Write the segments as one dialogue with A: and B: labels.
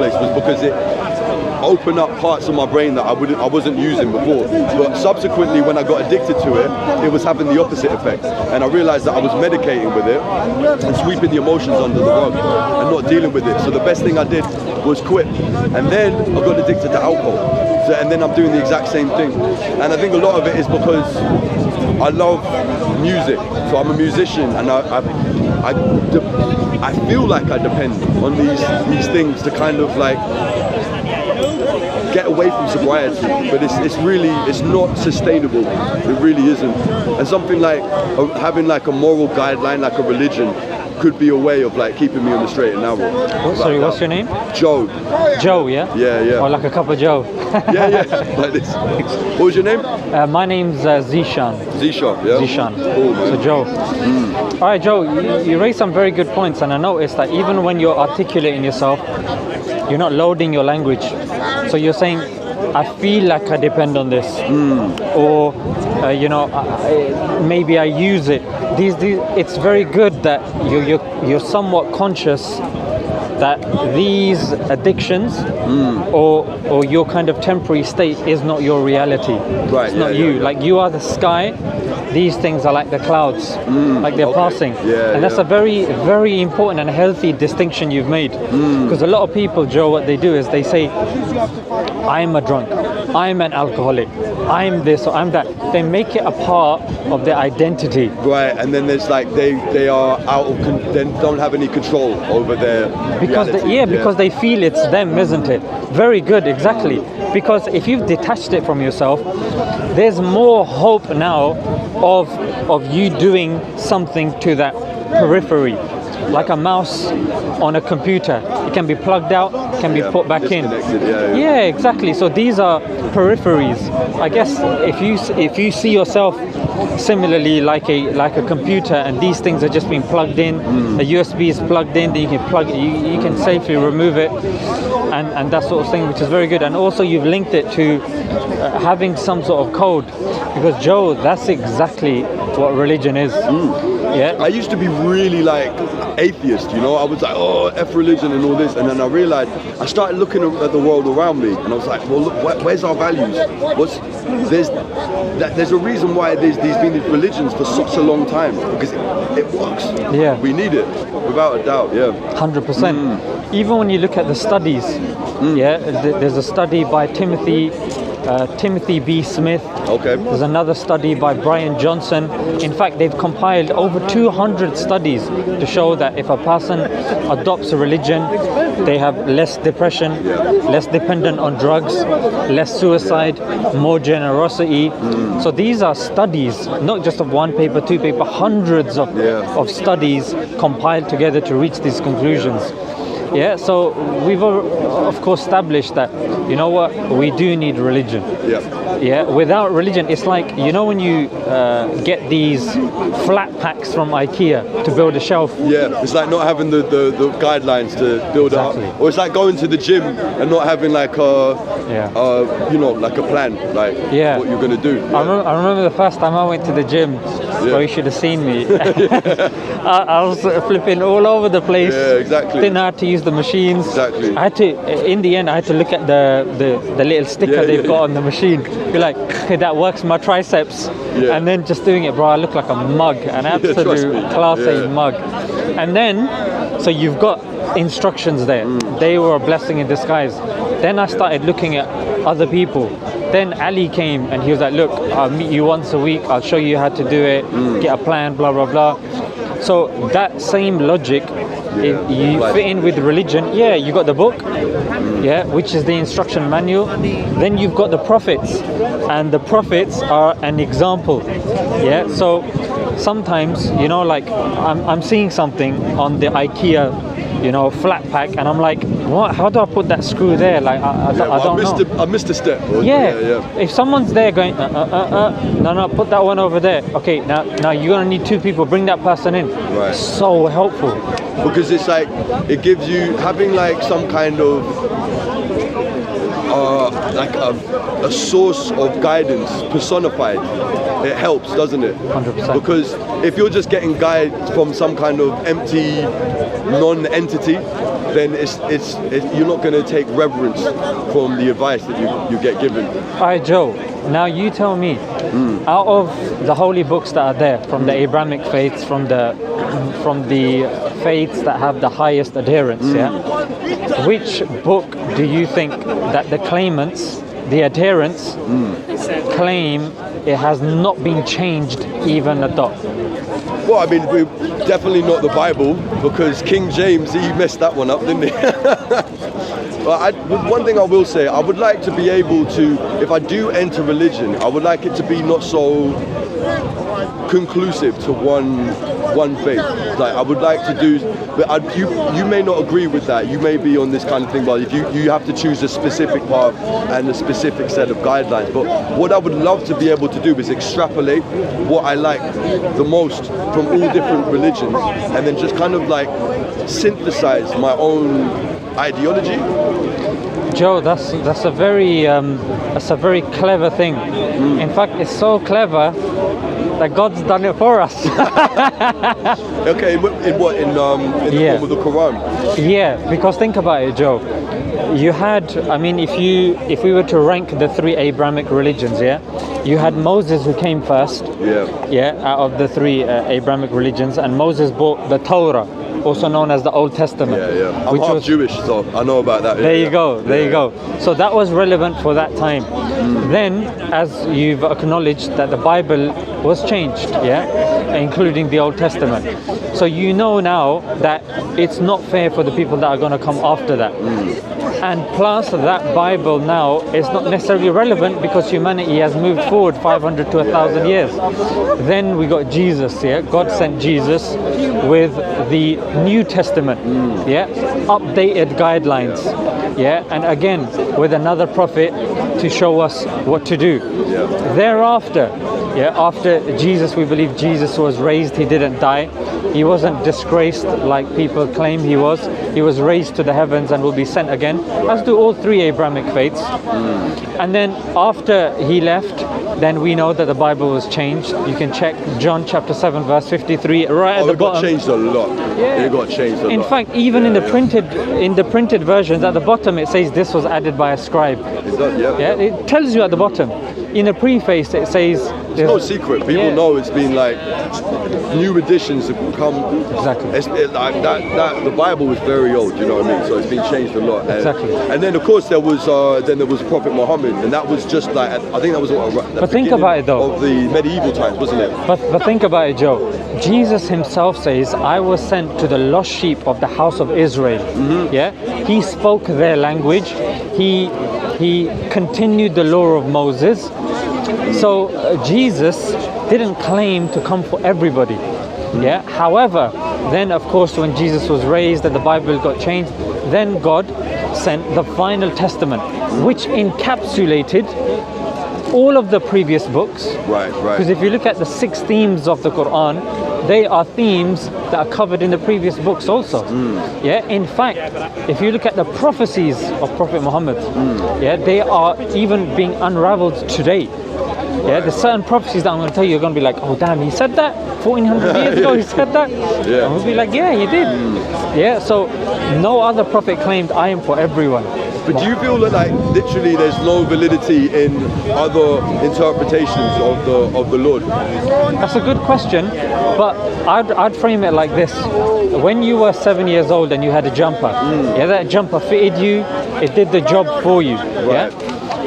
A: place was because it opened up parts of my brain that I wasn't using before. But subsequently, when I got addicted to it, it was having the opposite effect. And I realized that I was medicating with it and sweeping the emotions under the rug and not dealing with it. So the best thing I did was quit. And then I got addicted to alcohol. And then I'm doing the exact same thing. And I think a lot of it is because I love music. So I'm a musician, and I feel like I depend on these things to kind of like get away from sobriety, but it's not sustainable. It really isn't. And something like having like a moral guideline, like a religion, could be a way of like keeping me on the straight and narrow.
B: Sorry, what's your name?
A: Joe.
B: Joe, yeah?
A: Yeah.
B: Or like a cup of Joe.
A: yeah, like this. What was your name?
B: My name's Zishan.
A: Zishan, yeah?
B: Zishan.
A: Cool, man.
B: So Joe. All right, Joe, you raised some very good points, and I noticed that even when you're articulating yourself, you're not loading your language. So you're saying, I feel like I depend on this, or maybe I use it. It's very good that you're somewhat conscious that these addictions or your kind of temporary state is not your reality.
A: Right.
B: It's not you. Yeah. Like you are the sky. These things are like the clouds, like they're passing.
A: Yeah,
B: and that's a very, very important and healthy distinction you've made. Because a lot of people, Joe, what they do is they say, I'm a drunk, I'm an alcoholic, I'm this or I'm that. They make it a part of their identity.
A: Right, and then there's like they are out of they don't have any control over their reality.
B: Because they feel it's them, isn't it? Very good, exactly. Because if you've detached it from yourself, there's more hope now of you doing something to that periphery. Like a mouse on a computer, it can be plugged out, can be put back in. Yeah, exactly. So these are peripheries. I guess if you see yourself similarly like a computer, and these things are just being plugged in, a USB is plugged in, then you can safely remove it, and that sort of thing, which is very good. And also you've linked it to having some sort of code, because Joe, that's exactly what religion is. Yeah.
A: I used to be really like atheist, you know. I was like, oh, F religion and all this, and then I realized, I started looking at the world around me, and I was like, well, look, where's our values? There's a reason why there's been these religions for such a long time, because it works.
B: Yeah.
A: We need it, without a doubt. Yeah.
B: 100%. Even when you look at the studies, there's a study by Timothy B. Smith.
A: Okay.
B: There's another study by Brian Johnson. In fact, they've compiled over 200 studies to show that if a person adopts a religion, they have less depression, less dependent on drugs, less suicide, more generosity. So these are studies, not just of one paper, two paper, hundreds of studies compiled together to reach these conclusions. Yeah, so we've of course established that, you know what, we do need religion. Yeah, without religion, it's like, you know, when you get these flat packs from IKEA to build a shelf.
A: Yeah, it's like not having the guidelines to build it up. Or it's like going to the gym and not having like like a plan, like what you're gonna do.
B: I remember the first time I went to the gym. Bro, you should have seen me. I was flipping all over the place.
A: Yeah, exactly.
B: Didn't know how to use the machines.
A: Exactly.
B: In the end, I had to look at the little sticker they've got on the machine. Be like, okay, that works my triceps. Yeah. And then just doing it, bro, I look like a mug, an absolute class A mug. And then, so you've got instructions there. They were a blessing in disguise. Then I started looking at other people. Then Ali came and he was like, look, I'll meet you once a week, I'll show you how to do it, get a plan, blah, blah, blah. So that same logic, if you fit in with religion, you got the book, which is the instruction manual. Then you've got the prophets, and the prophets are an example. So sometimes, you know, like I'm seeing something on the IKEA, you know, flat pack, and I'm like, what? How do I put that screw there? Like, I don't know.
A: I missed a step.
B: If someone's there going, no, put that one over there. Okay, now you're gonna need two people. Bring that person in.
A: Right.
B: So helpful.
A: Because it's like, it gives you, having like some kind of like a source of guidance personified, it helps, doesn't it?
B: 100%.
A: Because if you're just getting guides from some kind of empty non-entity, then you're not going to take reverence from the advice that you get given.
B: All right, Joe. Now you tell me, out of the holy books that are there, from the Abrahamic faiths, from the faiths that have the highest adherence, which book do you think that the claimants, the adherents, claim it has not been changed even a dot?
A: Well, I mean, we're definitely not the Bible, because King James, he messed that one up, didn't he? But one thing I will say, I would like to be able to, if I do enter religion, I would like it to be not so conclusive to one faith. Like, I would like to do, but you may not agree with that. You may be on this kind of thing, but if you have to choose a specific path and a specific set of guidelines. But what I would love to be able to do is extrapolate what I like the most from all different religions, and then just kind of like synthesize my own ideology.
B: Joe, that's a very clever thing. In fact, it's so clever that God's done it for us.
A: Okay, in what? In the form of the Quran?
B: Yeah, because think about it, Joe. You had, I mean, if we were to rank the three Abrahamic religions, you had Moses who came first. Out of the three Abrahamic religions, and Moses brought the Torah, also known as the Old Testament.
A: I'm half Jewish, so I know about that.
B: There you go. So that was relevant for that time. Then, as you've acknowledged, that the Bible was changed, including the Old Testament. So you know now that it's not fair for the people that are going to come after that. And plus, that Bible now is not necessarily relevant because humanity has moved forward 500 to 1,000 years. Then we got Jesus, God sent Jesus with the New Testament, updated guidelines, and again with another prophet to show us what to do. Thereafter, after Jesus, we believe Jesus was raised, he didn't die. He wasn't disgraced like people claim he was. He was raised to the heavens and will be sent again, as do all three Abrahamic faiths. And then after he left, then we know that the Bible was changed. You can check John chapter 7 verse 53 right at the bottom.
A: It got changed a lot. It got changed a lot.
B: In fact, even in the printed versions, at the bottom it says this was added by a scribe.
A: It does,
B: It tells you at the bottom. In a preface it says
A: it's no secret. People know it's been like new editions have come.
B: Exactly.
A: Like that the Bible was very old, you know what I mean? So it's been changed a lot.
B: Exactly.
A: And then of course there was Prophet Muhammad, and that was just like, I think that was
B: but think about it though,
A: of the medieval times, wasn't it?
B: But think about it, Joe. Jesus himself says, I was sent to the lost sheep of the house of Israel. He spoke their language. He continued the law of Moses. So Jesus didn't claim to come for everybody. However, then of course when Jesus was raised and the Bible got changed, then God sent the final testament, which encapsulated all of the previous books. Right. Because if you look at the 6 themes of the Quran, they are themes that are covered in the previous books also. In fact, if you look at the prophecies of Prophet Muhammad, they are even being unraveled today. There's certain prophecies that I'm going to tell you, you're going to be like, oh damn, he said that 1400 years ago, he said that? And we'll be like, yeah, he did. So no other prophet claimed, I am for everyone.
A: But do you feel that like literally there's no validity in other interpretations of the Lord?
B: That's a good question, but I'd frame it like this. When you were 7 years old and you had a jumper, that jumper fitted you, it did the job for you.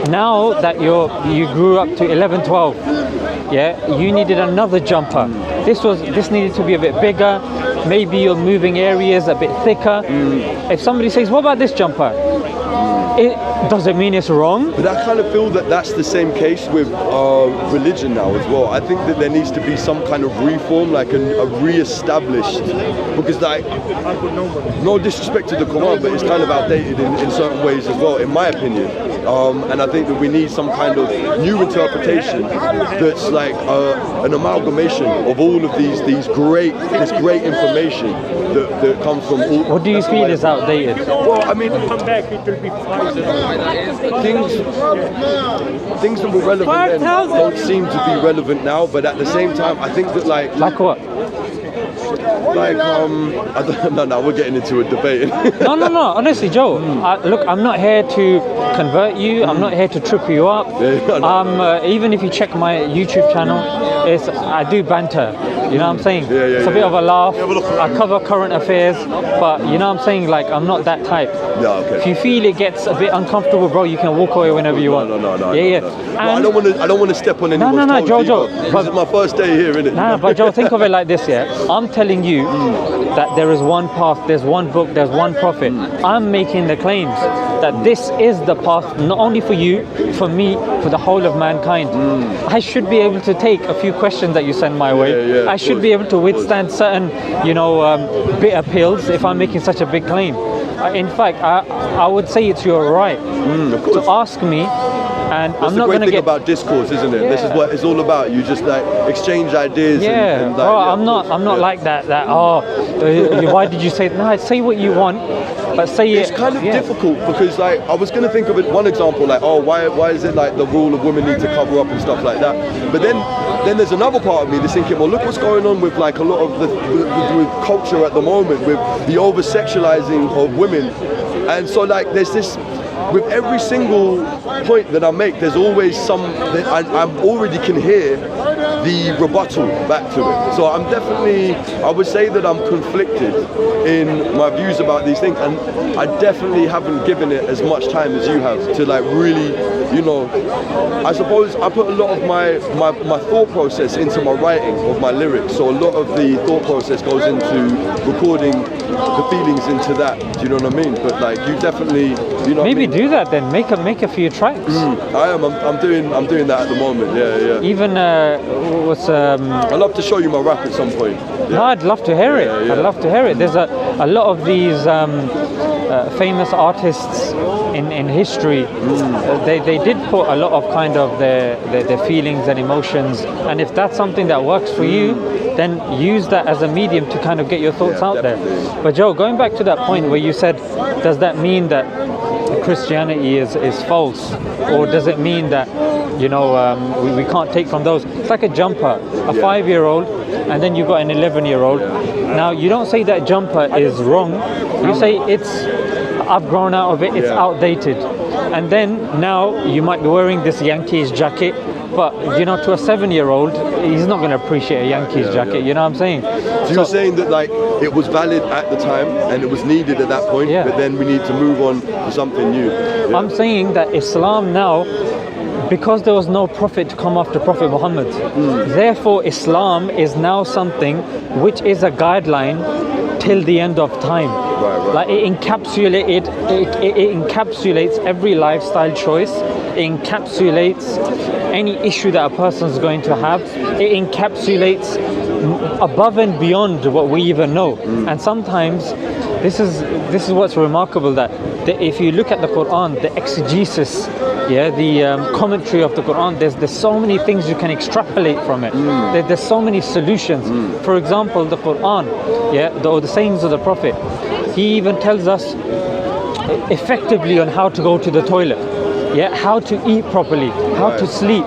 B: Now that you grew up to 11, 12, you needed another jumper. This needed to be a bit bigger. Maybe you're moving areas a bit thicker. If somebody says, what about this jumper? Does it mean it's wrong?
A: But I kind of feel that that's the same case with religion now as well. I think that there needs to be some kind of reform, like a re-established, because like, no disrespect to the Quran, but it's kind of outdated in certain ways as well, in my opinion. And I think that we need some kind of new interpretation that's like an amalgamation of all of this great information that comes from all.
B: What do you feel is outdated?
A: Well, I mean, things that were relevant then don't seem to be relevant now, but at the same time I think that like
B: what?
A: Like, I don't, no, we're getting into a debate.
B: No. Honestly, Joe, look, I'm not here to convert you. I'm not here to trip you up. Even if you check my YouTube channel, I do banter. You know what I'm saying? It's a bit of a laugh. I cover current affairs, but you know what I'm saying? Like, I'm not that type.
A: Yeah, okay.
B: If you feel it gets a bit uncomfortable, bro, you can walk away whenever you want.
A: No.
B: Yeah.
A: No, I don't want to step on anyone's toes.
B: Joe.
A: This is my first day here, innit?
B: Nah, but Joe, think of it like this, yeah? I'm telling you that there is one path, there's one book, there's one prophet. I'm making the claims that this is the path, not only for you, for me, for the whole of mankind. I should be able to take a few questions that you send my way. I should be able to withstand certain, bitter pills if I'm making such a big claim. In fact, I would say it's your right to ask me. And
A: That's
B: I'm not
A: the
B: going to
A: great thing
B: get
A: about discourse, isn't it?
B: Yeah.
A: This is what it's all about. You just like exchange ideas.
B: Yeah,
A: and
B: bro, I'm not like that. Why did you say? No, say what you want, but say
A: it's kind of difficult because like I was going to think of it one example like why is it like the rule of women need to cover up and stuff like that, but then there's another part of me that's thinking, well, look what's going on with like a lot of with culture at the moment, with the over sexualizing of women, and so like there's this. With every single point that I make, there's always some that I already can hear the rebuttal back to it. So I'm definitely, I would say that I'm conflicted in my views about these things, and I definitely haven't given it as much time as you have to like really, I suppose I put a lot of my thought process into my writing of my lyrics. So a lot of the thought process goes into recording the feelings into that. Do you know what I mean? But like you definitely,
B: maybe do that then. Make a few tracks.
A: I am. I'm doing that at the moment. Yeah.
B: Even
A: I'd love to show you my rap at some point. Yeah.
B: No, I'd love to hear it. I'd love to hear it. There's a lot of these famous artists in history. They did put a lot of kind of their feelings and emotions. And if that's something that works for you, then use that as a medium to kind of get your thoughts out there. But Joe, going back to that point where you said, does that mean that Christianity is false, or does it mean that we can't take from those? It's like a jumper, a 5-year-old, and then you've got an 11-year-old. Now you don't say that jumper is wrong. You say I've grown out of it. It's outdated. And then now you might be wearing this Yankees jacket, but to a 7-year-old, he's not going to appreciate a Yankees jacket. You know what I'm saying?
A: So you're saying that like it was valid at the time and it was needed at that point, but then we need to move on to something new.
B: I'm saying that Islam now, because there was no prophet to come after Prophet Muhammad, therefore Islam is now something which is a guideline till the end of time.
A: Right.
B: Like it encapsulates every lifestyle choice. It encapsulates any issue that a person is going to have. It encapsulates above and beyond what we even know. And sometimes this is what's remarkable, that if you look at the Quran, the exegesis, the commentary of the Quran, there's so many things you can extrapolate from it. There's so many solutions. For example, the Quran, or the sayings of the Prophet, he even tells us effectively on how to go to the toilet, how to eat properly, how to sleep,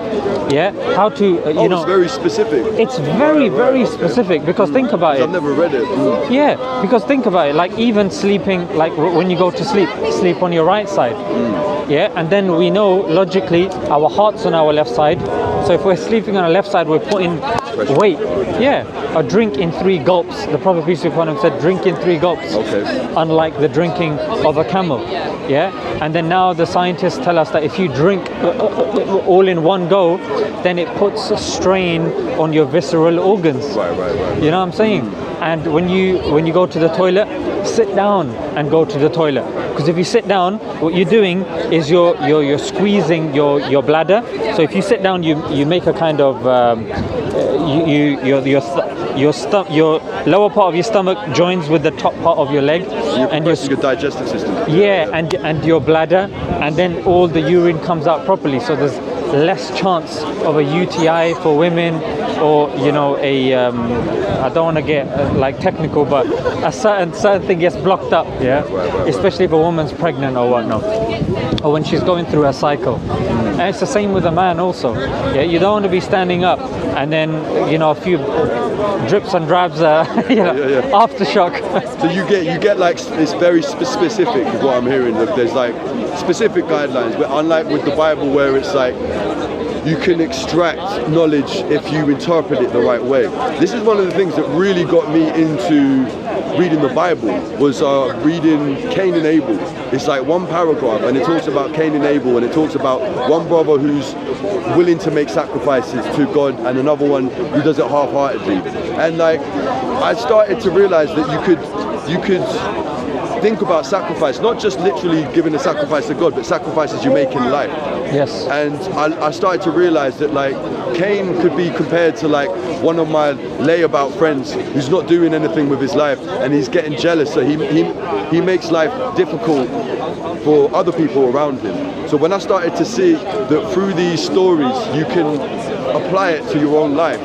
B: how to
A: it's very specific.
B: It's very specific, because think about it.
A: I've never read it.
B: Because think about it, like even sleeping, like when you go to sleep on your right side. And then we know logically our heart's on our left side, so if we're sleeping on our left side, we're putting weight. A drink in 3 gulps. The Prophet peace be upon him said, drink in 3 gulps. Unlike the drinking of a camel. And then now the scientists tell us that if you drink all in one go, then it puts a strain on your visceral organs.
A: Right.
B: You know what I'm saying? And when you go to the toilet, sit down and go to the toilet. Because if you sit down, what you're doing is you're squeezing your bladder. So if you sit down, you make a kind of your lower part of your stomach joins with the top part of your leg, and your
A: digestive system.
B: And your bladder, and then all the urine comes out properly. So there's less chance of a UTI for women. or you know, I don't want to get like technical, but a certain thing gets blocked up, yeah, especially if a woman's pregnant or whatnot, or when she's going through her cycle. And it's the same with a man also. Yeah, you don't want to be standing up and then, you know, a few drips and drabs, aftershock.
A: So you get like, it's very specific is what I'm hearing. There's like specific guidelines, but unlike with the Bible where it's like you can extract knowledge if you interpret it the right way. This is one of the things that really got me into reading the Bible, was reading Cain and Abel. It's like one paragraph and it talks about Cain and Abel, and it talks about one brother who's willing to make sacrifices to God and another one who does it half-heartedly. And like I started to realize that you could think about sacrifice, not just literally giving a sacrifice to God, but sacrifices you make in life.
B: Yes.
A: And I started to realize that like Cain could be compared to like one of my layabout friends who's not doing anything with his life and he's getting jealous, so he makes life difficult for other people around him. So when I started to see that through these stories you can apply it to your own life,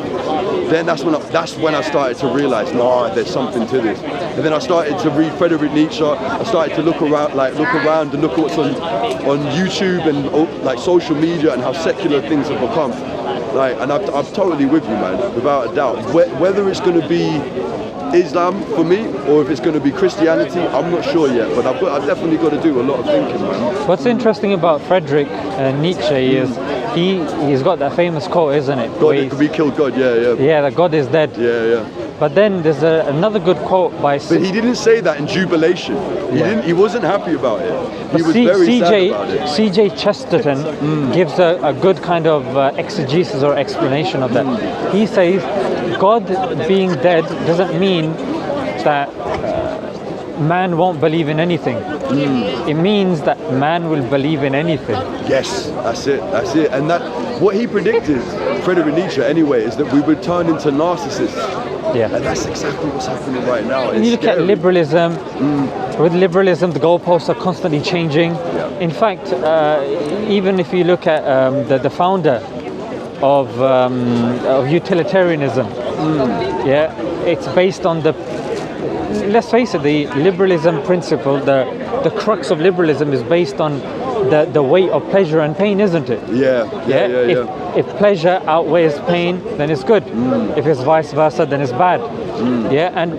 A: then that's when I started to realize, no, there's something to this. And then I started to read Friedrich Nietzsche. I started to look around and look at what's on YouTube and like social media and how secular things have become. Like, and I'm totally with you, man, without a doubt. Whether it's going to be Islam for me or if it's going to be Christianity, I'm not sure yet. But I've definitely got to do a lot of thinking, man.
B: What's interesting about Friedrich Nietzsche is he's got that famous quote, isn't it?
A: We killed God, yeah.
B: Yeah, that God is dead.
A: Yeah.
B: But then there's another good quote by...
A: But he didn't say that in jubilation. He wasn't happy about it. He was very sad about it.
B: C.J. Chesterton gives a good kind of exegesis or explanation of that. He says God being dead doesn't mean that man won't believe in anything. It means that man will believe in anything.
A: Yes, that's it. And that what he predicted, Friedrich Nietzsche anyway, is that we would turn into narcissists.
B: Yeah.
A: And that's exactly what's happening right now.
B: And you look at liberalism. With liberalism, the goalposts are constantly changing.
A: Yeah.
B: In fact, even if you look at the founder of utilitarianism, yeah, it's based on the... Let's face it, the liberalism principle, the crux of liberalism is based on the weight of pleasure and pain, isn't it?
A: Yeah.
B: If pleasure outweighs pain, then it's good. If it's vice versa, then it's bad.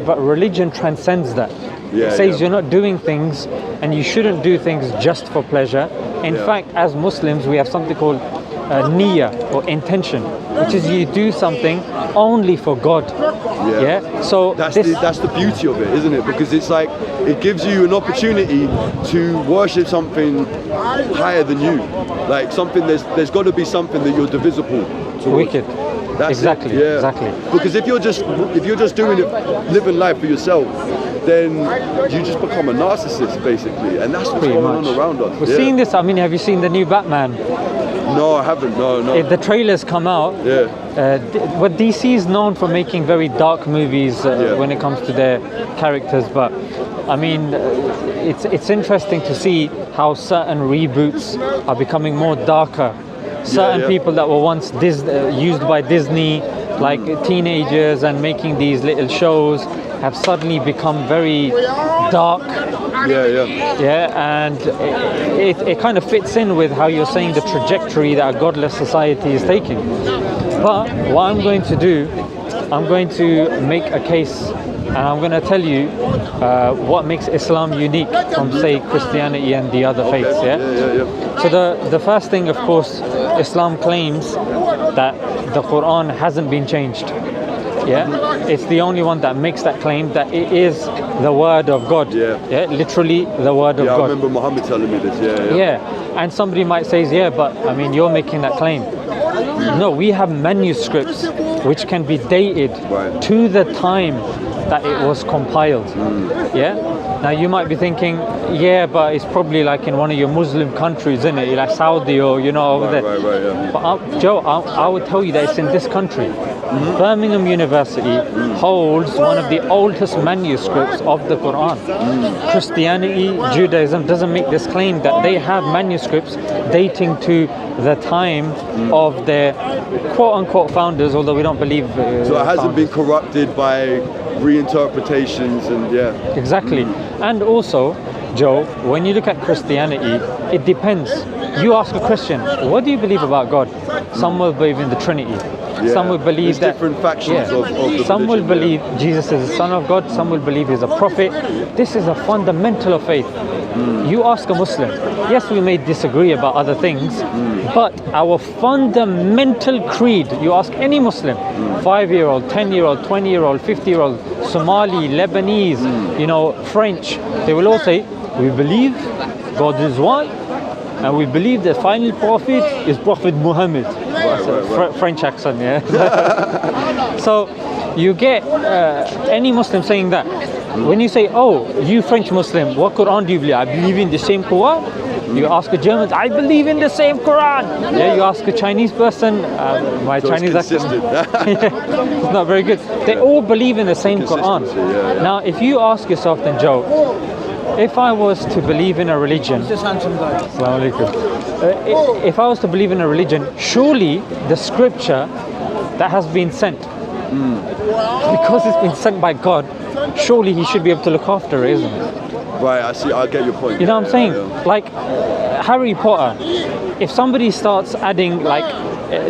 B: But religion transcends that. It says you're not doing things, and you shouldn't do things just for pleasure. In fact, as Muslims, we have something called niyyah, or intention, which is you do something only for God. So
A: that's the beauty of it, isn't it? Because it's like it gives you an opportunity to worship something higher than you, like something. There's got to be something that you're divisible towards.
B: Wicked.
A: That's
B: exactly.
A: It.
B: Exactly.
A: Because if you're just doing it, living life for yourself, then you just become a narcissist basically, and that's what's going on around us.
B: We're seeing this. I mean, have you seen the new Batman?
A: No, I haven't. No.
B: If the trailers come out, what DC is known for making very dark movies when it comes to their characters, but I mean, it's interesting to see how certain reboots are becoming more darker. Certain people that were once used by Disney, like teenagers and making these little shows, have suddenly become very dark. And it kind of fits in with how you're saying the trajectory that a godless society is taking. But what I'm going to do, I'm going to make a case, and I'm going to tell you what makes Islam unique from, say, Christianity and the other faiths. So the first thing, of course, Islam claims that the Quran hasn't been changed. It's the only one that makes that claim, that it is the word of God. Literally the word of God.
A: I remember Muhammad telling me this.
B: And somebody might say, but I mean, you're making that claim. No, we have manuscripts which can be dated to the time that it was compiled. Now you might be thinking, yeah, but it's probably like in one of your Muslim countries, isn't it? Like Saudi or over there.
A: Right, yeah.
B: But Joe, I would tell you that it's in this country. Birmingham University holds one of the oldest manuscripts of the Quran. Christianity, Judaism doesn't make this claim that they have manuscripts dating to the time of their quote-unquote founders, although we don't believe
A: so it hasn't been corrupted by reinterpretations and
B: Exactly. And also, Joe, when you look at Christianity, it depends. You ask a Christian, what do you believe about God? Some will believe in the Trinity. Some will believe
A: there's different factions of the
B: some will
A: religion,
B: believe Jesus is the Son of God. Some will believe he's a prophet. This is a fundamental of faith. You ask a Muslim. Yes, we may disagree about other things, but our fundamental creed, you ask any Muslim, 5-year-old, 10-year-old, 20-year-old, 50-year-old, Somali, Lebanese, French, they will all say, we believe God is one, and we believe the final prophet is Prophet Muhammad. French accent, yeah. So you get any Muslim saying that. When you say, oh, you French Muslim, what Quran do you believe? I believe in the same Quran. You ask a German, I believe in the same Quran. Yeah, you ask a Chinese person, my Chinese accent, it's not very good. They all believe in the same Quran. Now, if you ask yourself then, Joe, if I was to believe in a religion, if I was to believe in a religion, surely the scripture that has been sent, because it's been sent by God, surely he should be able to look after it, isn't it?
A: Right, I see, I get your point.
B: You know what I'm saying? Like Harry Potter, if somebody starts adding like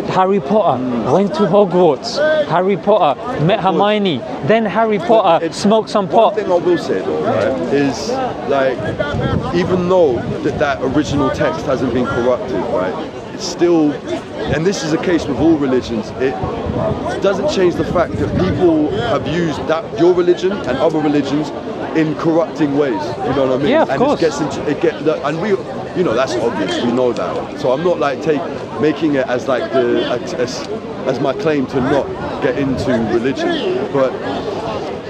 B: Harry Potter went to Hogwarts, Harry Potter met Hermione, then Harry Potter smoked some pot.
A: One thing I will say though, right, is like, even though that original text hasn't been corrupted, right, it's still, and this is a case with all religions, it doesn't change the fact that people have used your religion and other religions in corrupting ways. You know what I mean?
B: Yeah, of course.
A: And we, that's obvious. We know that. So I'm not like making it as like as my claim to not get into religion, but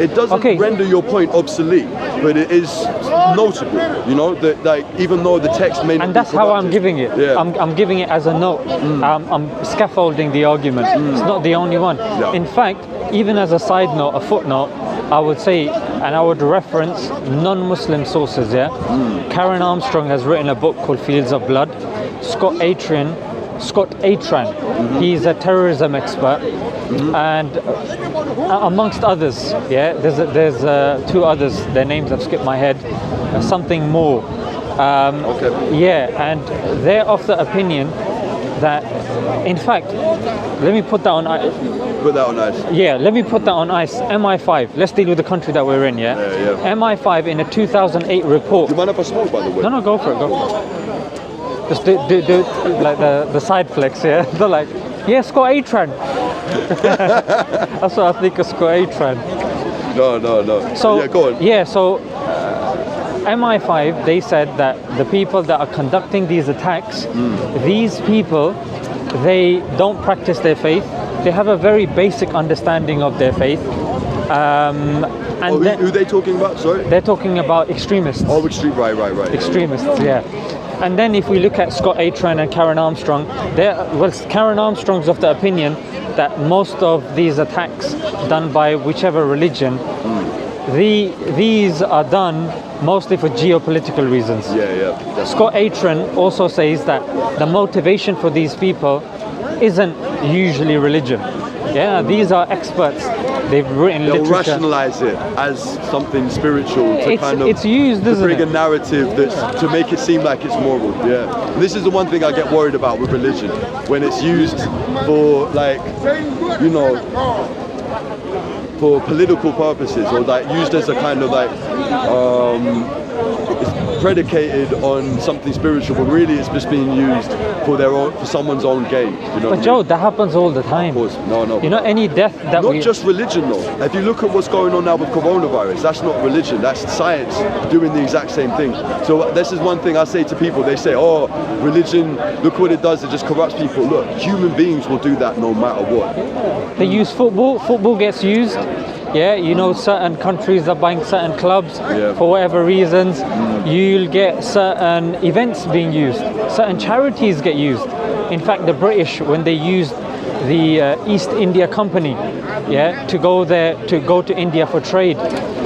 A: it doesn't render your point obsolete. But it is notable, that like even though the text may not
B: and that's
A: be
B: how I'm giving it.
A: Yeah.
B: I'm giving it as a note. I'm scaffolding the argument. It's not the only one.
A: No.
B: In fact, even as a side note, a footnote, I would say, and I would reference non-Muslim sources. Karen Armstrong has written a book called Fields of Blood. Scott Atran, he's a terrorism expert, and amongst others, there's two others. Their names have skipped my head. Something more. And they're of the opinion that, in fact, let me put that on ice.
A: Put that on ice.
B: Yeah, let me put that on ice. MI5. Let's deal with the country that we're in. Yeah. MI5 in a 2008 report.
A: Do you mind if I smoke, by the way?
B: No, go for it. Go for it. Just do like the side flex. Yeah. They're like, yeah, Scott Atran. That's what I think of Scott Atran.
A: No.
B: So
A: yeah, go on.
B: Yeah. So. MI5, they said that the people that are conducting these attacks, these people, they don't practice their faith. They have a very basic understanding of their faith. And
A: who are they talking about? Sorry?
B: They're talking about extremists.
A: Oh, right.
B: Extremists, yeah. And then if we look at Scott Atran and Karen Armstrong, Karen Armstrong's of the opinion that most of these attacks done by whichever religion, these are done mostly for geopolitical reasons.
A: Yeah.
B: Scott Atran also says that the motivation for these people isn't usually religion. Yeah, these are experts. They've written literature.
A: They'll rationalize it as something spiritual to
B: it's used,
A: to bring a narrative that's to make it seem like it's moral. Yeah, and this is the one thing I get worried about with religion, when it's used for like, for political purposes, or like used as a kind of like it's predicated on something spiritual, but really it's just being used for someone's own gain.
B: But Joe, that happens all the time.
A: Of course, no.
B: Any death that
A: not just religion though. If you look at what's going on now with coronavirus, that's not religion, that's science doing the exact same thing. So this is one thing I say to people. They say, oh, religion, look what it does, it just corrupts people. Look, human beings will do that no matter what.
B: They use football. Football gets used. Yeah, you know, certain countries are buying certain clubs
A: Yeah.
B: for whatever reasons. You'll get certain events being used, certain charities get used. In fact, the British, when they used the East India Company, yeah, to go to India for trade,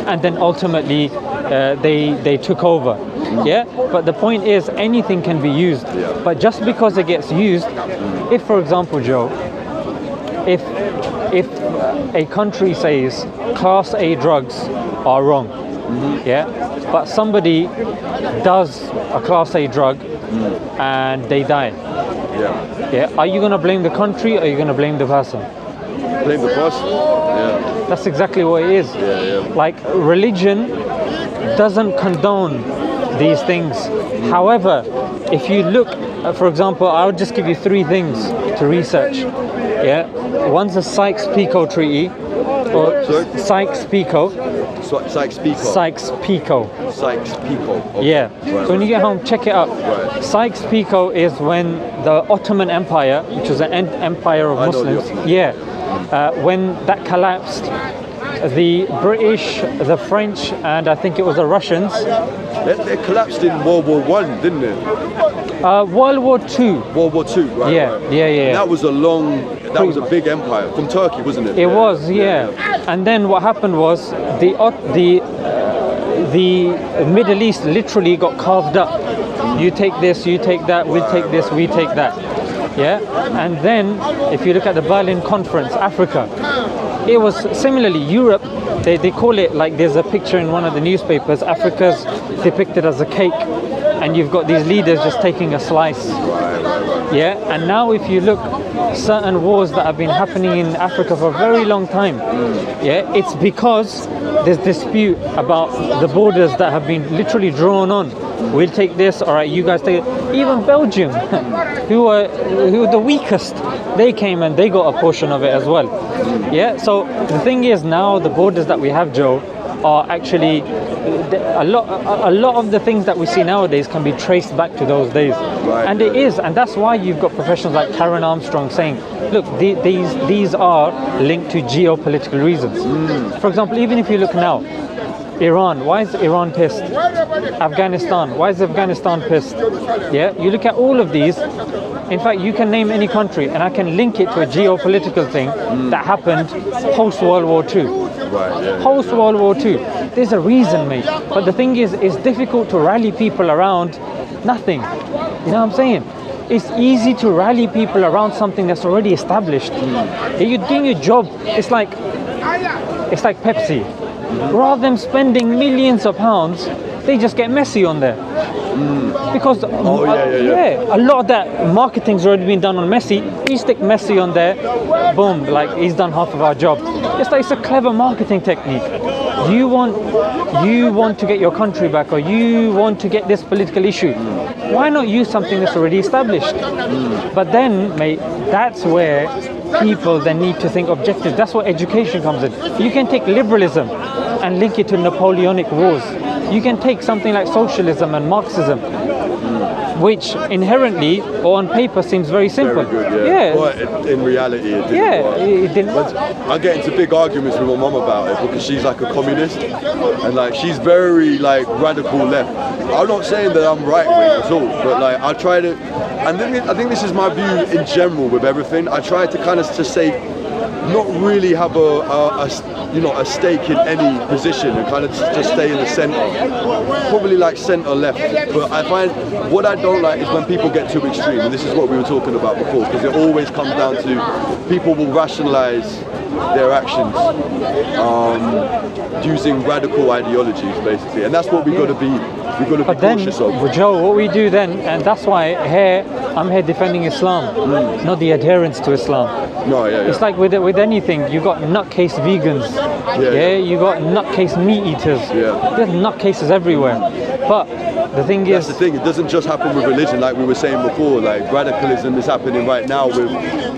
B: and then ultimately they took over. Yeah, but the point is, anything can be used.
A: Yeah.
B: But just because it gets used, if, for example, Joe, if a country says Class A drugs are wrong, yeah, but somebody does a Class A drug and they die, yeah, are you gonna blame the country or are you gonna blame the person?
A: Blame the person. Yeah.
B: That's exactly what it is.
A: Yeah.
B: Like, religion doesn't condone these things. However, if you look, for example, I'll just give you 3 things to research. Yeah, one's the Sykes-Picot Treaty, or
A: Sorry?
B: Sykes-Picot.
A: Sykes-Picot.
B: Sykes-Picot.
A: Sykes-Picot. Okay.
B: Yeah.
A: Right,
B: So when you get home, check it up.
A: Right.
B: Sykes-Picot is when the Ottoman Empire, which was an empire of
A: I know the
B: Muslims,
A: Ottoman.
B: yeah, when that collapsed, the British, the French, and I think it was the Russians.
A: It collapsed in World War One, didn't it?
B: World War II.
A: World War Two, right?
B: Yeah,
A: right.
B: yeah.
A: And that was a big empire from Turkey, wasn't it?
B: It was, yeah. And then what happened was the Middle East literally got carved up. You take this, you take that, we take this, we take that. Yeah. And then if you look at the Berlin Conference, Africa, it was similarly Europe. They call it, like, there's a picture in one of the newspapers, Africa's depicted as a cake, and you've got these leaders just taking a slice. Yeah, and now if you look, certain wars that have been happening in Africa for a very long time, yeah, it's because there's dispute about the borders that have been literally drawn on. We'll take this, all right, you guys take it. Even Belgium, who were the weakest, they came and they got a portion of it as well. Yeah, so the thing is, now the borders that we have, Joe, are actually a lot of the things that we see nowadays can be traced back to those days.
A: Right,
B: And
A: yeah.
B: it is, and that's why you've got professionals like Karen Armstrong saying, look, these are linked to geopolitical reasons. For example, even if you look now, Iran, why is Iran pissed? Afghanistan, why is Afghanistan pissed? Yeah, you look at all of these. In fact, you can name any country and I can link it to a geopolitical thing that happened post World War II.
A: Right, yeah.
B: Post World War II. There's a reason, mate. But the thing is, it's difficult to rally people around nothing. You know what I'm saying? It's easy to rally people around something that's already established. If you're doing your job, it's like Pepsi. Rather than spending millions of pounds, they just get Messi on there. Because a lot of that marketing's already been done on Messi. You stick Messi on there, boom, like, he's done half of our job. It's a clever marketing technique. You want to get your country back, or you want to get this political issue. Why not use something that's already established? But then, mate, that's where people then need to think objective. That's where education comes in. You can take liberalism and link it to Napoleonic Wars. You can take something like socialism and Marxism, which inherently or on paper seems very simple.
A: Very good, yeah. But in reality, it didn't work.
B: It didn't.
A: But I get into big arguments with my mum about it because she's like a communist and like she's very like radical left. I'm not saying that I'm right wing at all, but like I try to, and then I think this is my view in general with everything. I try to kind of just say, not really have a stake in any position and kind of just stay in the centre. Probably like centre left. But I find what I don't like is when people get too extreme, and this is what we were talking about before, because it always comes down to people will rationalise their actions using radical ideologies, basically, and that's what we've got to be. We've got to be cautious of.
B: But Joe, what we do then, and that's why I'm here defending Islam, not the adherence to Islam.
A: No,
B: It's like with anything, you got nutcase vegans, you got nutcase meat eaters. There's nutcases everywhere. But the thing is,
A: that's the thing. It doesn't just happen with religion, like we were saying before. Like radicalism is happening right now with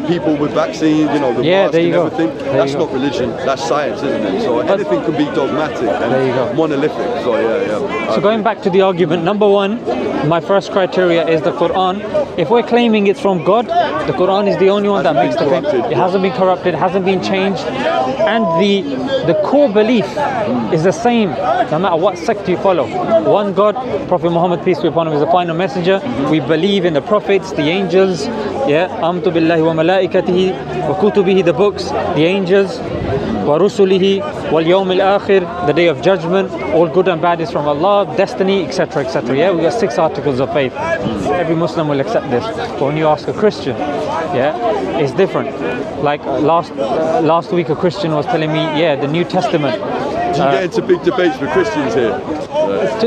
A: people with vaccines, the mask and everything. That's not religion. That's science, isn't it? So anything can be dogmatic and monolithic. So
B: So going back to the argument, number one, my first criteria is the Quran. If we're claiming it's from God, the Quran is the only one that makes the claim. It hasn't been corrupted, hasn't been changed, and the core belief is the same no matter what sect you follow. One God, Prophet Muhammad, peace be upon him, is the final messenger. We believe in the prophets, the angels, Amtu billahi wa malaikatihi wa kutubihi, the books, the angels, wa rusulihi wal yawm al-akhir, the day of judgment, all good and bad is from Allah, destiny, etc., etc. We got 6 articles of faith. Every Muslim will accept this. But when you ask a Christian, it's different. Like last week a Christian was telling me, the New Testament.
A: Do you get into big debates with Christians here?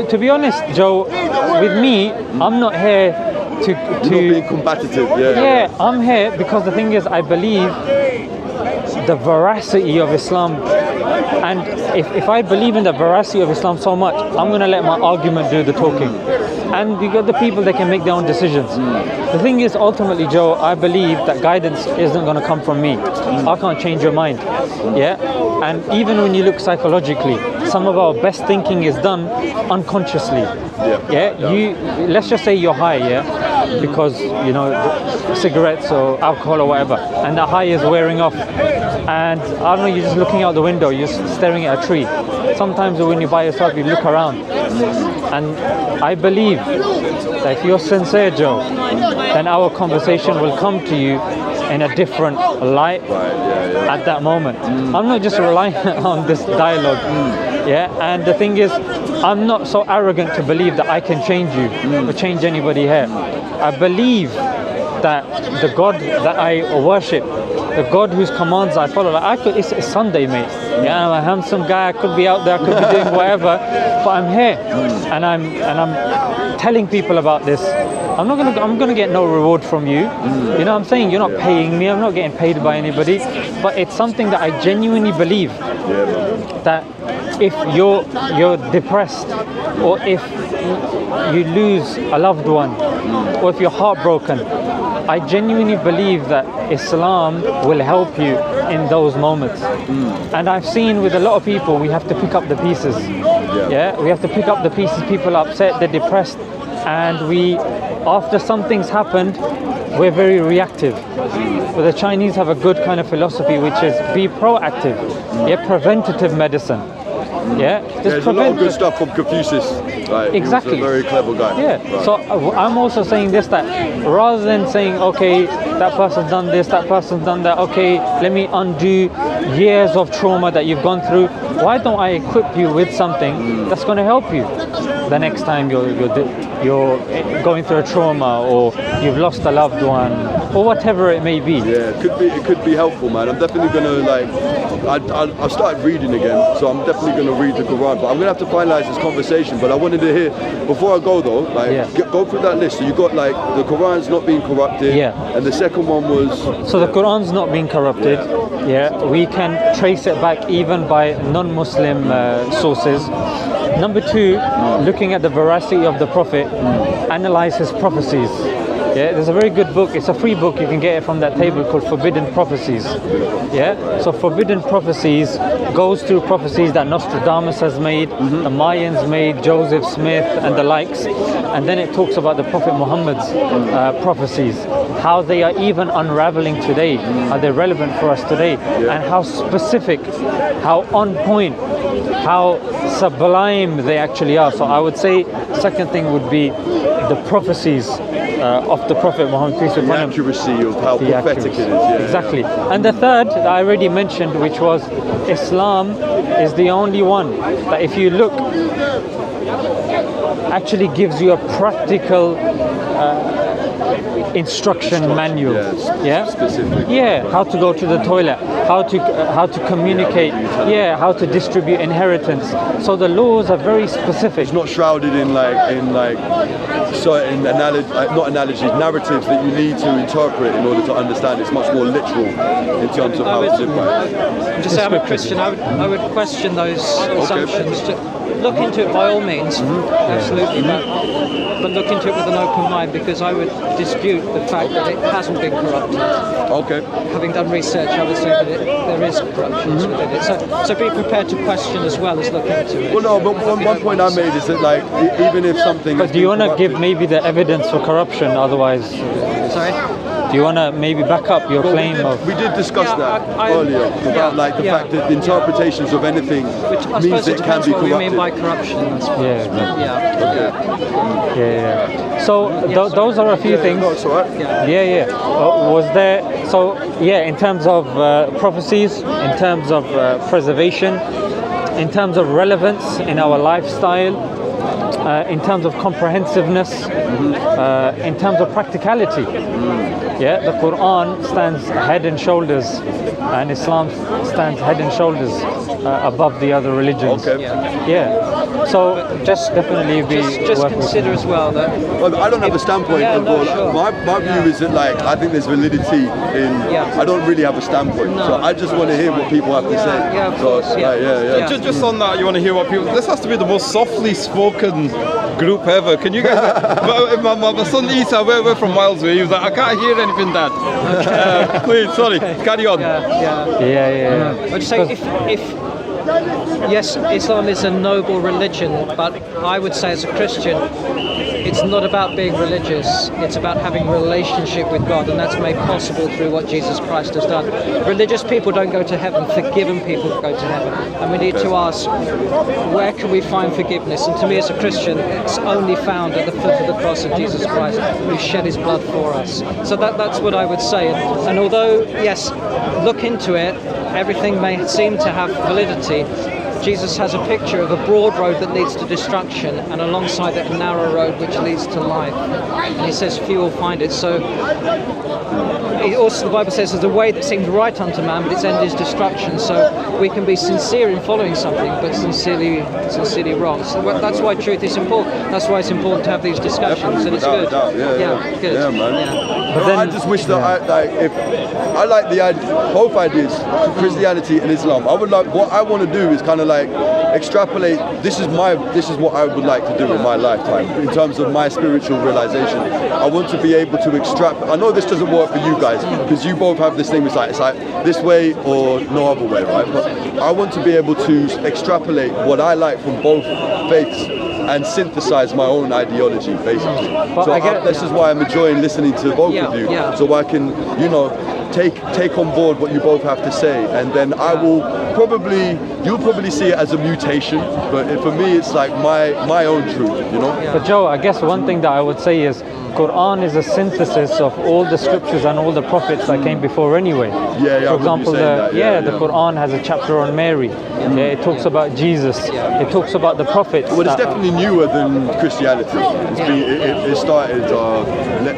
B: To be honest, Joe, with me, I'm not here to
A: You're not being combative.
B: I'm here because the thing is, I believe the veracity of Islam, and if I believe in the veracity of Islam so much, I'm going to let my argument do the talking. And you got the people that can make their own decisions. The thing is, ultimately, Joe, I believe that guidance isn't going to come from me. I can't change your mind. And even when you look psychologically, some of our best thinking is done unconsciously. You, let's just say you're high, because cigarettes or alcohol or whatever, and the high is wearing off, and I don't know, you're just looking out the window, you're staring at a tree. Sometimes when you're by yourself, you look around, and I believe that if you're sincere, Joe, then our conversation will come to you in a different light at that moment. I'm not just relying on this dialogue. And the thing is, I'm not so arrogant to believe that I can change you or change anybody here. I believe that the God that I worship, the God whose commands I follow, it's Sunday, mate. I'm a handsome guy, I could be out there, I could be doing whatever, but I'm here and I'm telling people about this. I'm gonna get no reward from you. You know what I'm saying? You're not paying me, I'm not getting paid by anybody, but it's something that I genuinely believe that if you're depressed, or if you lose a loved one, or if you're heartbroken, I genuinely believe that Islam will help you in those moments. And I've seen with a lot of people, we have to pick up the pieces. We have to pick up the pieces. People are upset, they're depressed, and after something's happened, we're very reactive. But the Chinese have a good kind of philosophy, which is be proactive. Preventative medicine.
A: There's a lot of good stuff from Confucius.
B: Exactly.
A: He was a very clever guy.
B: So I'm also saying this, that rather than saying, okay, that person's done this, that person's done that, okay, let me undo years of trauma that you've gone through, why don't I equip you with something that's going to help you the next time you're going through a trauma, or you've lost a loved one, or whatever it may be.
A: It could be helpful, man. I'm definitely gonna I've started reading again, so I'm definitely gonna read the Quran. But I'm gonna have to finalize this conversation. But I wanted to hear, before I go though, go through that list. So you got the Quran's not being corrupted, and the second one was. So
B: the Quran's not being corrupted. We can trace it back even by non-Muslim sources. Number 2, looking at the veracity of the Prophet, analyze his prophecies. There's a very good book, it's a free book, you can get it from that table, called Forbidden Prophecies. So Forbidden Prophecies goes through prophecies that Nostradamus has made, the Mayans made, Joseph Smith and the likes, and then it talks about the Prophet Muhammad's prophecies, how they are even unraveling today, how they're relevant for us today, and how specific, how on point, how sublime they actually are. So I would say second thing would be the prophecies of the Prophet Muhammad, peace be upon him.
A: The accuracy of how prophetic it is.
B: Exactly. And the third that I already mentioned, which was Islam is the only one that, if you look, actually gives you a practical instruction manual.
A: Specific.
B: How to go to the toilet, how to communicate, how to distribute inheritance. So the laws are very specific.
A: It's not shrouded in certain narratives that you need to interpret in order to understand. It's much more literal in terms of how to live by it.
C: Just say I'm a Christian, I would question those assumptions. Look into it by all means, absolutely. But but look into it with an open mind, because I would dispute the fact that it hasn't been corrupted.
A: Okay.
C: Having done research, I would say that there is corruption within it. So be prepared to question as well as look into it.
A: Well, no, but one point I made is that, like, even if something.
B: But do you want to give maybe the evidence for corruption? Otherwise,
C: Sorry?
B: do you want to maybe back up your claim of?
A: We did discuss
C: Yeah,
A: that
C: I-
A: earlier about like the fact that interpretations of anything
C: Which I
A: means
C: suppose it
A: it can
C: depends
A: be
C: what we mean by
A: corrupted.
C: corruption. I suppose.
B: Yeah,
C: Yeah.
B: yeah. So those are a few things.
A: No, it's all right.
B: Yeah. Was there? So yeah, in terms of prophecies, in terms of preservation, in terms of relevance in our lifestyle, in terms of comprehensiveness, in terms of practicality. Yeah, the Quran stands head and shoulders, and Islam stands head and shoulders above the other religions.
A: Okay.
B: Yeah. So just definitely be
C: Just
B: worth
C: consider as well that
A: Well, I don't have a standpoint,
C: Yeah, no,
A: but
C: sure.
A: my view is that, like, I think there's validity in.
C: Yeah.
A: I don't really have a standpoint, so I just want to hear what people have to say.
C: Yeah, of
A: So,
C: course, yeah.
A: yeah.
D: Just on that, you want to hear what people. This has to be the most softly spoken group ever. Can you guys? my son Isa, we're from miles away. He was like, I can't hear anything, Dad. Please, sorry, carry on.
B: Yeah.
C: I'd say if yes, Islam is a noble religion, but I would say as a Christian, it's not about being religious, it's about having a relationship with God, and that's made possible through what Jesus Christ has done. Religious people don't go to heaven, forgiven people go to heaven. And we need to ask, where can we find forgiveness? And to me as a Christian, it's only found at the foot of the cross of Jesus Christ, who shed his blood for us. So that's what I would say. And although, yes, look into it, everything may seem to have validity, Jesus has a picture of a broad road that leads to destruction, and alongside it a narrow road which leads to life. And he says few will find it. So also the Bible says there's a way that seems right unto man, but its end is destruction. So we can be sincere in following something, but sincerely wrong. So that's why truth is important. That's why it's important to have these discussions, and it's good. Good.
A: Yeah, man.
C: Yeah.
B: But then,
A: I just wish that I like the both ideas, Christianity and Islam. I would like, what I want to do is kind of like extrapolate. This is what I would like to do in my lifetime in terms of my spiritual realization. I want to be able to extrapolate. I know this doesn't work for you guys because you both have this thing. It's like this way or no other way, right? But I want to be able to extrapolate what I like from both faiths and synthesize my own ideology, basically. This is why I'm enjoying listening to both of you, so I can, take on board what you both have to say, and then you'll probably see it as a mutation, but for me it's like my own truth,
B: But Joe, I guess one thing that I would say is Quran is a synthesis of all the scriptures and all the prophets that came before anyway.
A: For
B: example, the Quran has a chapter on Mary. It talks about Jesus. It talks about the prophets.
A: Well, it's definitely newer than Christianity. It started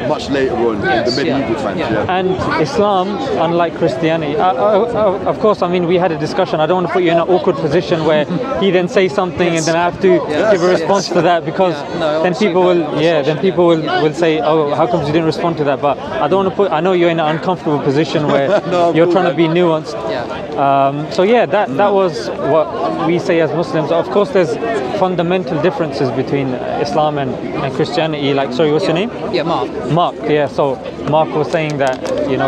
A: much later on in the medieval times.
B: And Islam, unlike Christianity, of course, I mean, we had a discussion. I don't want to put you in an awkward position where he then says something and then I have to give a response to that, because then people will say, oh, how come you didn't respond to that? But I don't want to I know you're in an uncomfortable position where you're trying to be nuanced. That was what we say as Muslims. Of course, there's fundamental differences between Islam and Christianity. Like, sorry, what's your name?
C: Yeah, Mark.
B: Mark, yeah. So Mark was saying that,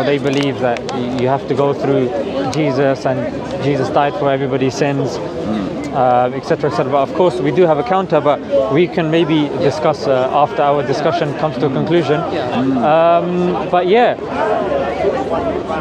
B: they believe that you have to go through Jesus, and Jesus died for everybody's sins, etc., etc. But of course, we do have a counter, but we can maybe discuss after our discussion comes to a conclusion.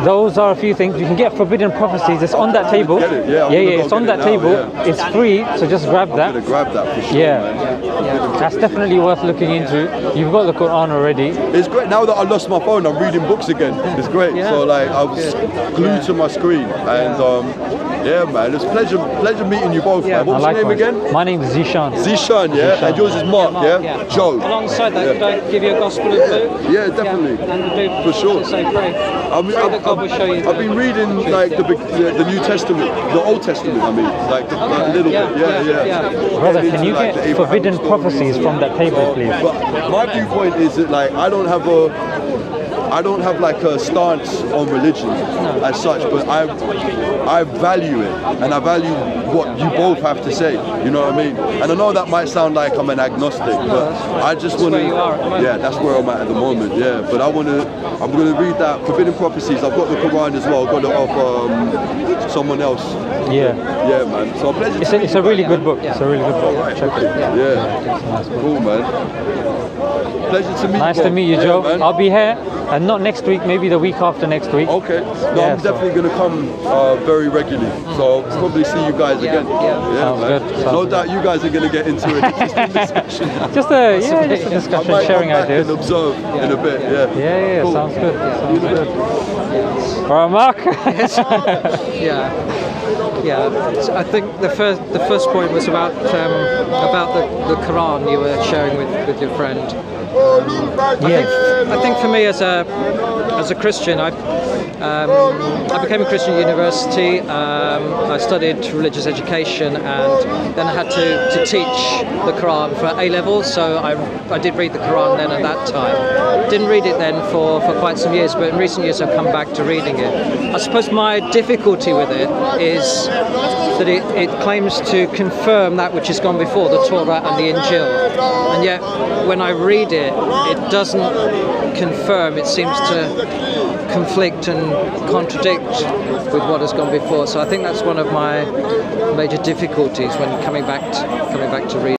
B: Those are a few things. You can get forbidden prophecies. It's on that table. It's on that table. It's free, so just grab that.
A: I'm gonna grab that for sure.
B: That's definitely worth looking into. You've got the Quran already.
A: It's great. Now that I lost my phone, I'm reading books again. It's great. So like I was glued to my screen, and man, it's pleasure meeting you both. Man. What's your name again?
B: My name is Zishan.
A: Zishan, and yours is Mark, Joe.
C: Alongside that, could I give you a Gospel of Luke?
A: Yeah, definitely.
C: And the Luke,
A: for sure.
C: Say pray.
A: I've been reading like the New Testament, the Old Testament. I mean, like a little bit.
B: Brother, can you get forbidden prophecies from that table, please?
A: But my viewpoint is that like I don't have I don't have like a stance on religion as such, but I value it, and I value what you both have to say. You know what I mean? And I know that might sound like I'm an agnostic, but I just want to. Yeah, that's where I'm at the moment. Yeah, but I'm gonna read that Forbidden Prophecies. I've got the Quran as well. I got it off someone else.
B: Yeah.
A: Yeah, man. So
B: It's a really good book. It's a really good book.
A: Right,
B: Check
A: okay.
B: it.
A: Yeah. Cool, man. Pleasure to meet you.
B: Nice to meet you, Joe.
A: Man.
B: I'll be here, and not next week, maybe the week after next week.
A: Okay. No,
B: Yeah,
A: I'm definitely going to come very regularly. So I'll probably see you guys again.
B: Sounds
A: man.
B: good.
A: No doubt you guys are going to get into it. Just a discussion.
B: Just a
A: I
B: discussion,
A: might
B: sharing
A: come back
B: ideas.
A: and observe in a bit. Yeah.
B: Yeah,
A: Cool.
B: sounds good.
A: See you in a bit.
B: All right, Mark.
C: Yeah. So I think the first point was about the Quran you were sharing with your friend. I think for me as a Christian, I became a Christian at university. I studied religious education, and then I had to teach the Quran for A level. So I did read the Quran then at that time. Didn't read it then for quite some years, but in recent years I've come back to reading it. I suppose my difficulty with it is that it claims to confirm that which has gone before, the Torah and the Injil, and yet when I read it, it doesn't confirm. It seems to conflict and contradict with what has gone before. So I think that's one of my major difficulties when coming back to read.